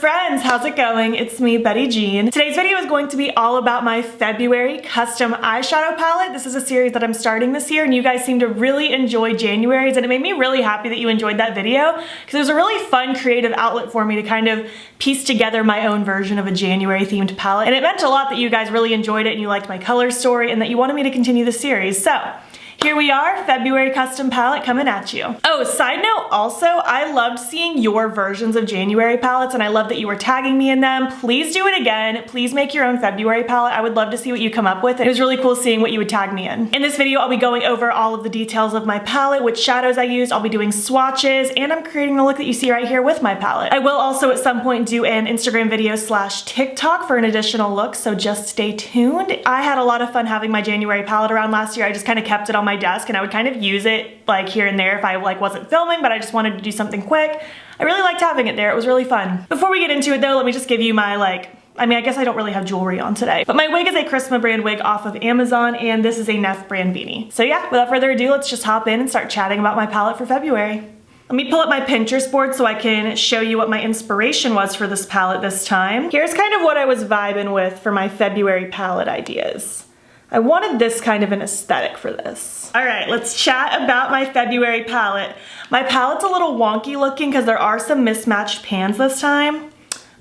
friends, how's it going? It's me, Betty Jean. Today's video is going to be all about my February custom eyeshadow palette. This is a series that I'm starting this year and you guys seem to really enjoy January's, and it made me really happy that you enjoyed that video because it was a really fun creative outlet for me to kind of piece together my own version of a January themed palette. And it meant a lot that you guys really enjoyed it and you liked my color story and that you wanted me to continue the series. So here we are, February custom palette coming at you. Oh, side note also, I loved seeing your versions of January palettes and I love that you were tagging me in them. Please do it again. Please make your own February palette. I would love to see what you come up with. It was really cool seeing what you would tag me in. In this video, I'll be going over all of the details of my palette, which shadows I used. I'll be doing swatches, and I'm creating the look that you see right here with my palette. I will also at some point do an Instagram video / TikTok for an additional look, so just stay tuned. I had a lot of fun having my January palette around last year. I just kind of kept it on my desk and I would kind of use it like here and there if I wasn't filming, but I just wanted to do something quick. I really liked having it there. It was really fun. Before we get into it though, let me just give you my I guess I don't really have jewelry on today, but my wig is a Christmas brand wig off of Amazon, and this is a Neff brand beanie. So yeah, without further ado, let's just hop in and start chatting about my palette for February. Let me pull up my Pinterest board so I can show you what my inspiration was for this palette this time. Here's kind of what I was vibing with for my February palette ideas. I wanted this kind of an aesthetic for this. All right, let's chat about my February palette. My palette's a little wonky looking because there are some mismatched pans this time,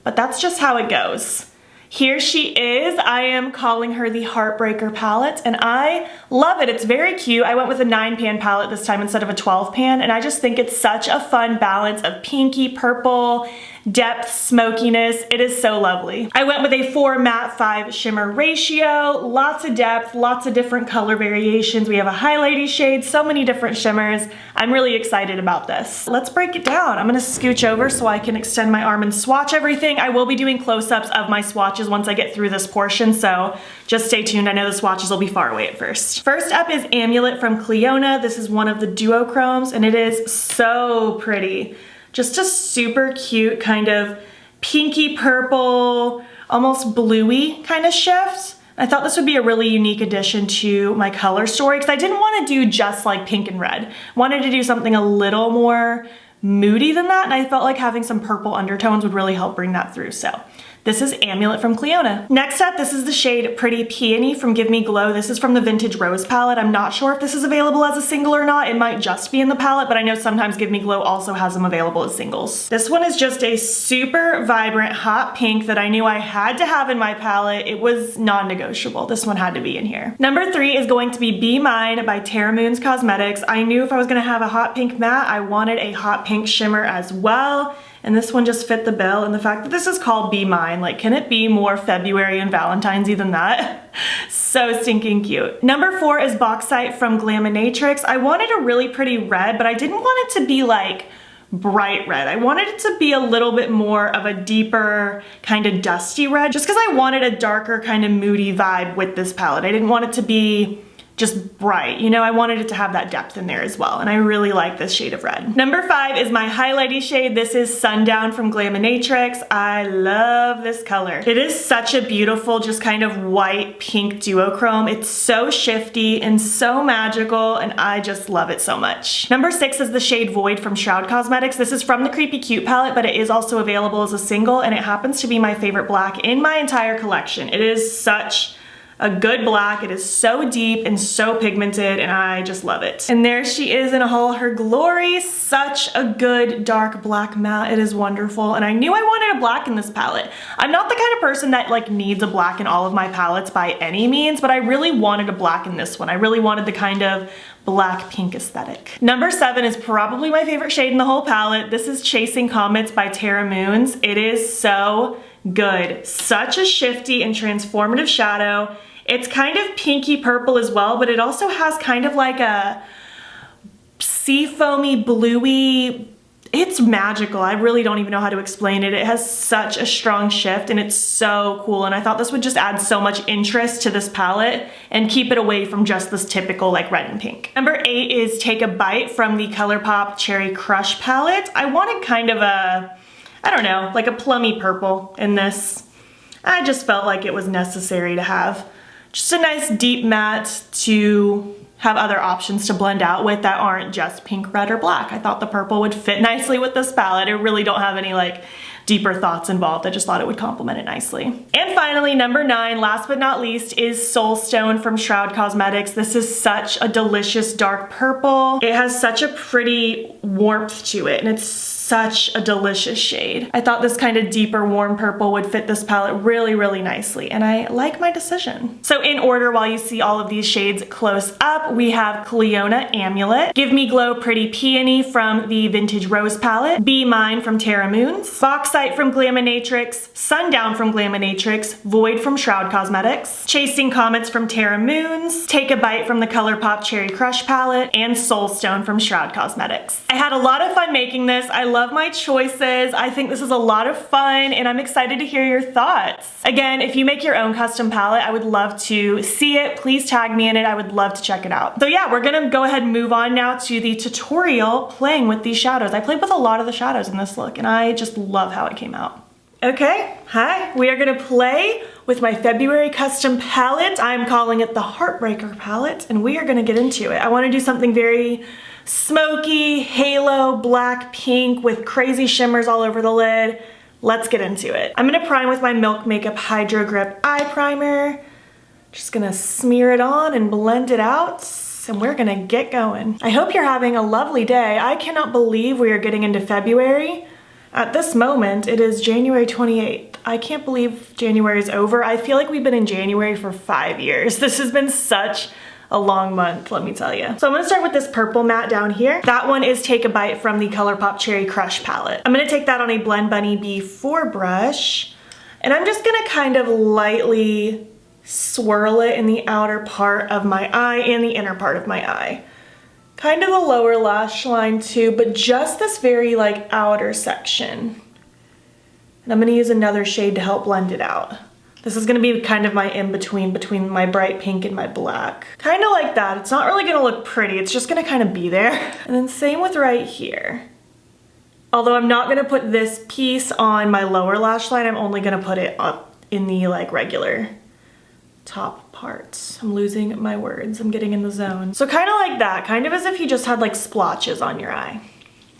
but that's just how it goes. Here she is. I am calling her the Heartbreaker palette, and I love it. It's very cute. I went with a 9-pan palette this time instead of a 12-pan, and I just think it's such a fun balance of pinky, purple, depth, smokiness. It is so lovely. I went with a 4 matte 5 shimmer ratio, lots of depth, lots of different color variations. We have a highlighty shade, so many different shimmers. I'm really excited about this. Let's break it down. I'm gonna scooch over so I can extend my arm and swatch everything. I will be doing close-ups of my swatches once I get through this portion, so just stay tuned. I know the swatches will be far away at first. First up is Amulet from Cleona. This is one of the duochromes and it is so pretty. Just a super cute kind of pinky purple, almost bluey kind of shift. I thought this would be a really unique addition to my color story because I didn't want to do just like pink and red. Wanted to do something a little more moody than that, and I felt like having some purple undertones would really help bring that through. So this is Amulet from Cleona. Next up, this is the shade Pretty Peony from Give Me Glow. This is from the Vintage Rose palette. I'm not sure if this is available as a single or not. It might just be in the palette, but I know sometimes Give Me Glow also has them available as singles. This one is just a super vibrant hot pink that I knew I had to have in my palette. It was non-negotiable. This one had to be in here. Number 3 is going to be Be Mine by Terra Moons Cosmetics. I knew if I was gonna have a hot pink matte, I wanted a hot pink shimmer as well. And this one just fit the bill, and the fact that this is called Be Mine, can it be more February and Valentine's-y than that? So stinking cute. Number 4 is Bauxite from Glaminatrix. I wanted a really pretty red, but I didn't want it to be bright red. I wanted it to be a little bit more of a deeper kind of dusty red, just because I wanted a darker kind of moody vibe with this palette. I didn't want it to be just bright, I wanted it to have that depth in there as well, and I really like this shade of red. Number 5 is my highlighty shade. This is Sundown from Glaminatrix. I love this color. It is such a beautiful, just kind of white pink duochrome. It's so shifty and so magical, and I just love it so much. Number 6 is the shade Void from Shroud Cosmetics. This is from the Creepy Cute palette, but it is also available as a single, and it happens to be my favorite black in my entire collection. It is such a good black. It is so deep and so pigmented, and I just love it. And there she is in all her glory. Such a good dark black matte. It is wonderful, and I knew I wanted a black in this palette. I'm not the kind of person that needs a black in all of my palettes by any means, but I really wanted a black in this one. I really wanted the kind of black pink aesthetic. Number 7 is probably my favorite shade in the whole palette. This is Chasing Comets by Terra Moons. It is so good. Such a shifty and transformative shadow. It's kind of pinky purple as well, but it also has kind of a sea foamy bluey. It's magical. I really don't even know how to explain it. It has such a strong shift and it's so cool, and I thought this would just add so much interest to this palette and keep it away from just this typical red and pink. Number 8 is Take a Bite from the Colourpop Cherry Crush palette. I wanted kind of a, I don't know, a plummy purple in this. I just felt like it was necessary to have just a nice deep matte to have other options to blend out with that aren't just pink, red, or black. I thought the purple would fit nicely with this palette. I really don't have any deeper thoughts involved. I just thought it would complement it nicely. And finally, number 9, last but not least, is Soulstone from Shroud Cosmetics. This is such a delicious dark purple. It has such a pretty warmth to it, and it's such a delicious shade. I thought this kind of deeper warm purple would fit this palette really, really nicely, and I like my decision. So in order, while you see all of these shades close up, we have Cleona Amulet, Give Me Glow Pretty Peony from the Vintage Rose palette, Be Mine from Terra Moons, Bauxite from Glaminatrix, Sundown from Glaminatrix, Void from Shroud Cosmetics, Chasing Comets from Terra Moons, Take a Bite from the Colourpop Cherry Crush palette, and Soulstone from Shroud Cosmetics. I had a lot of fun making this. I love my choices. I think this is a lot of fun, and I'm excited to hear your thoughts. Again, if you make your own custom palette, I would love to see it. Please tag me in it. I would love to check it out. So yeah, we're gonna go ahead and move on now to the tutorial playing with these shadows. I played with a lot of the shadows in this look, and I just love how it came out. Okay, hi. We are gonna play with my February custom palette. I'm calling it the Heartbreaker palette, and we are gonna get into it. I wanna do something very smoky, halo, black, pink with crazy shimmers all over the lid. Let's get into it. I'm gonna prime with my Milk Makeup Hydro Grip Eye Primer. Just gonna smear it on and blend it out, and we're gonna get going. I hope you're having a lovely day. I cannot believe we are getting into February. At this moment, it is January 28th. I can't believe January is over. I feel like we've been in January for 5 years. This has been such a long month, let me tell you. So I'm gonna start with this purple matte down here. That one is Take a Bite from the Colourpop Cherry Crush palette. I'm gonna take that on a Blend Bunny B4 brush, and I'm just gonna kind of lightly swirl it in the outer part of my eye and the inner part of my eye. Kind of the lower lash line too, but just this very like outer section. And I'm gonna use another shade to help blend it out. This is gonna be kind of my in-between between my bright pink and my black. Kind of like that. It's not really gonna look pretty. It's just gonna kind of be there. And then same with right here. Although I'm not gonna put this piece on my lower lash line, I'm only gonna put it up in the like regular top parts. I'm losing my words. I'm getting in the zone. So kind of like that, kind of as if you just had like splotches on your eye.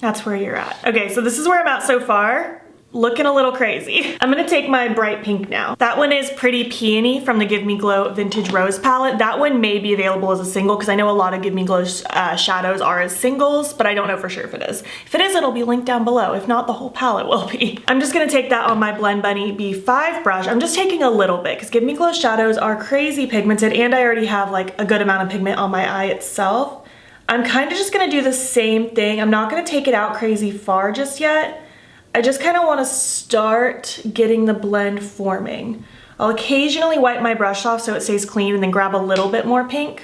That's where you're at. Okay, so this is where I'm at so far. Looking a little crazy. I'm gonna take my bright pink now. That one is Pretty Peony from the Give Me Glow Vintage Rose palette. That one may be available as a single because I know a lot of Give Me Glow shadows are as singles, but I don't know for sure if it is. If it is, it'll be linked down below. If not, the whole palette will be. I'm just gonna take that on my Blend Bunny B5 brush. I'm just taking a little bit because Give Me Glow shadows are crazy pigmented, and I already have like a good amount of pigment on my eye itself. I'm kind of just gonna do the same thing. I'm not gonna take it out crazy far just yet. I just kind of want to start getting the blend forming. I'll occasionally wipe my brush off so it stays clean and then grab a little bit more pink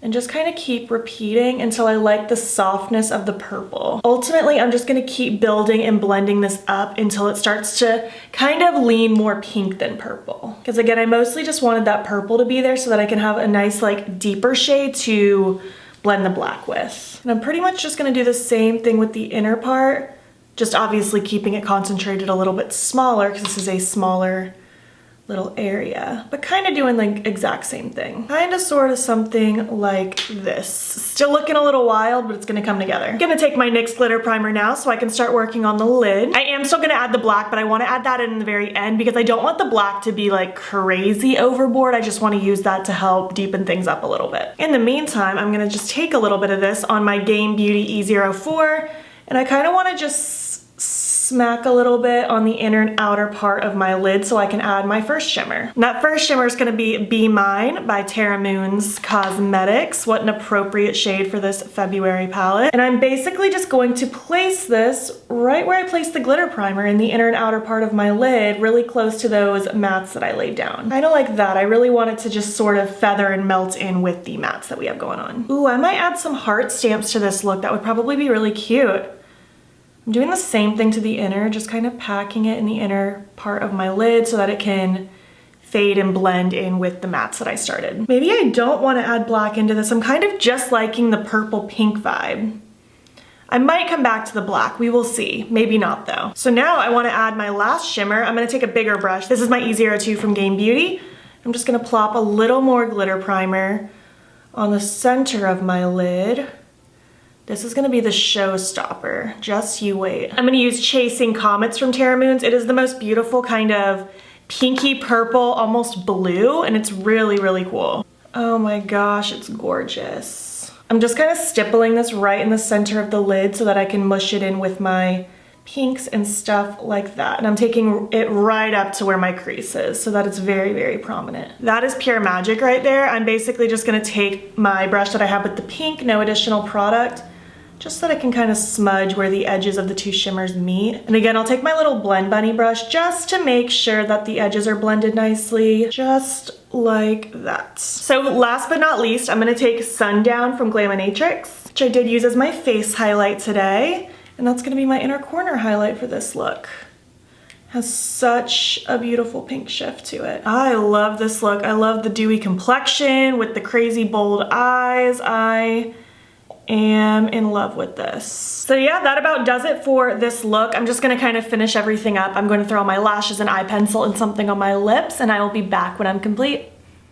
and just kind of keep repeating until I like the softness of the purple. Ultimately, I'm just going to keep building and blending this up until it starts to kind of lean more pink than purple. Because again, I mostly just wanted that purple to be there so that I can have a nice like deeper shade to blend the black with. And I'm pretty much just going to do the same thing with the inner part. Just obviously keeping it concentrated a little bit smaller because this is a smaller little area, but kind of doing the exact same thing. Kind of sort of something like this. Still looking a little wild, but it's gonna come together. I'm gonna take my NYX glitter primer now so I can start working on the lid. I am still gonna add the black, but I wanna add that in the very end because I don't want the black to be like crazy overboard. I just wanna use that to help deepen things up a little bit. In the meantime, I'm gonna just take a little bit of this on my Game Beauty E04, and I kind of wanna just smack a little bit on the inner and outer part of my lid so I can add my first shimmer. And that first shimmer is gonna be Mine by Terra Moons Cosmetics. What an appropriate shade for this February palette. And I'm basically just going to place this right where I placed the glitter primer in the inner and outer part of my lid, really close to those mattes that I laid down. Kind of like that. I really want it to just sort of feather and melt in with the mattes that we have going on. Ooh, I might add some heart stamps to this look. That would probably be really cute. I'm doing the same thing to the inner, just kind of packing it in the inner part of my lid so that it can fade and blend in with the mattes that I started. Maybe I don't want to add black into this. I'm kind of just liking the purple pink vibe. I might come back to the black, we will see. Maybe not though. So now I want to add my last shimmer. I'm going to take a bigger brush. This is my E02 from Game Beauty. I'm just going to plop a little more glitter primer on the center of my lid. This is gonna be the showstopper. Just you wait. I'm gonna use Chasing Comets from Terra Moons. It is the most beautiful kind of pinky purple, almost blue, and it's really, really cool. Oh my gosh, it's gorgeous. I'm just kind of stippling this right in the center of the lid so that I can mush it in with my pinks and stuff like that. And I'm taking it right up to where my crease is so that it's very, very prominent. That is pure magic right there. I'm basically just gonna take my brush that I have with the pink, no additional product, just so that I can kind of smudge where the edges of the two shimmers meet. And again, I'll take my little Blend Bunny brush just to make sure that the edges are blended nicely, just like that. So last but not least, I'm gonna take Sundown from Glaminatrix, which I did use as my face highlight today. And that's gonna be my inner corner highlight for this look. Has such a beautiful pink shift to it. I love this look. I love the dewy complexion with the crazy bold eyes. I am in love with this. So yeah, that about does it for this look. I'm just gonna kind of finish everything up. I'm going to throw on my lashes and eye pencil and something on my lips, and I will be back when I'm complete.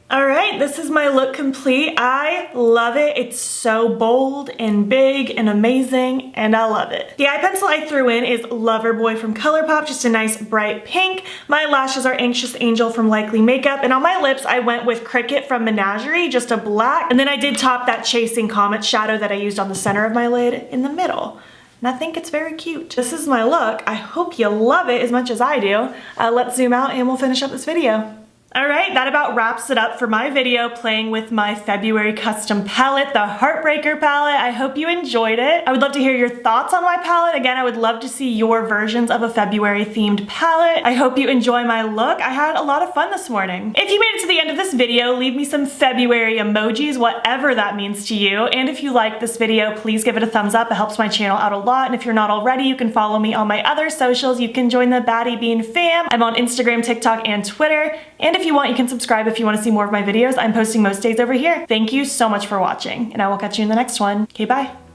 All right, this is my look complete. I love it. It's so bold and big and amazing, and I love it. The eye pencil I threw in is Loverboy from Colourpop, just a nice bright pink. My lashes are Anxious Angel from Likely Makeup, and on my lips I went with Cricket from Menagerie, just a black. And then I did top that Chasing Comet shadow that I used on the center of my lid in the middle. And I think it's very cute. This is my look. I hope you love it as much as I do. Let's zoom out and we'll finish up this video. All right, that about wraps it up for my video playing with my February custom palette, the Heartbreaker palette. I hope you enjoyed it. I would love to hear your thoughts on my palette. Again, I would love to see your versions of a February themed palette. I hope you enjoy my look. I had a lot of fun this morning. If you made it to the end of this video, leave me some February emojis, whatever that means to you. And if you liked this video, please give it a thumbs up. It helps my channel out a lot. And if you're not already, you can follow me on my other socials. You can join the battybean fam. I'm on Instagram, TikTok, and Twitter. And if you want, you can subscribe if you want to see more of my videos. I'm posting most days over here. Thank you so much for watching, and I will catch you in the next one. Okay, bye.